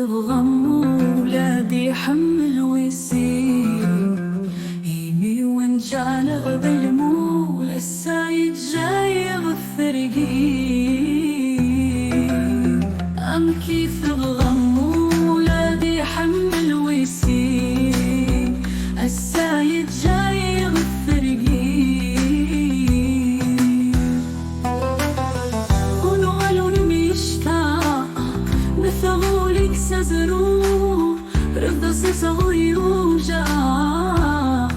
الغم ولادي يحمل ويسير يمي وانجعل بالمول السايد جاي يغفر يجيب أم كيف الغم ولادي يحمل ويسير السايد جاي يغفر يجيب ونغلون مشتاق مثغولك سزرو رفض سزغي وجاق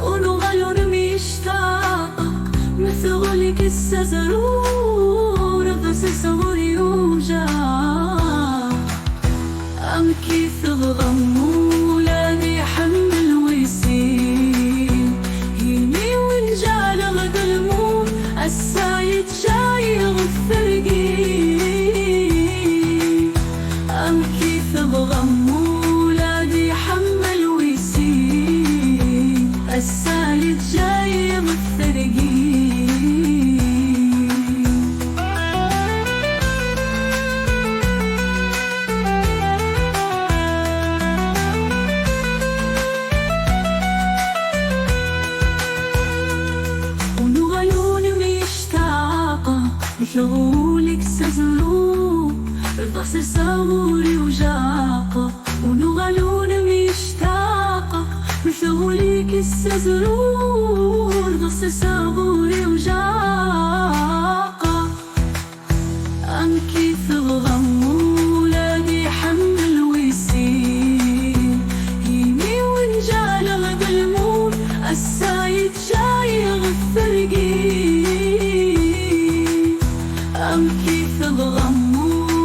ونغلون مشتاق مثغولك السزرو رفض سزغي وجاق أم كيف الغم ولادي يحمل ويسير يمي ونجعل غد الموت السايد جاي يغفر يجيب أم كيف الغم ولادي يحمل ويسير السايد جاي يغفر يجيب مثغولك سزرو الضحس صغوري وجاقة ونغلون مشتاقة مثغولك السزرو الضحس صغوري وجاقة أم كيف الغم ولادي يحمل ويسير يمي ونجعل غد الموت السايد جاي يغفر يجيب أم كيف الغم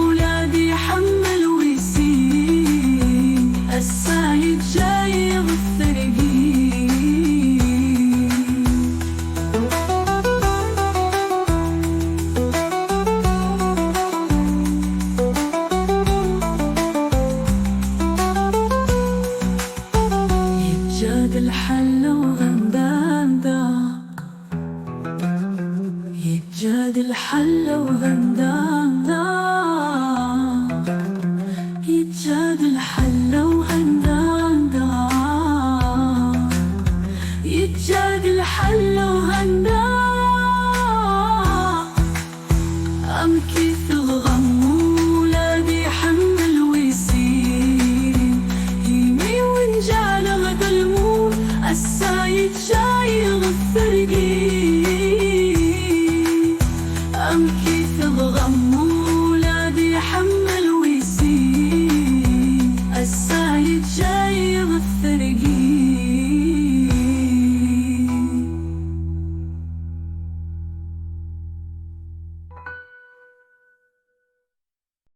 ولادي يحمل ويسير السايد جاي يغفر يجيب يتجاد الحل وغندان داق يتجاد الحل وغندان داق يتجاد الحل وغندان داق يتجاد الحل وغندان أم كيف الغم ولادي يحمل ويسير يمي ونجعل غد الموت السايد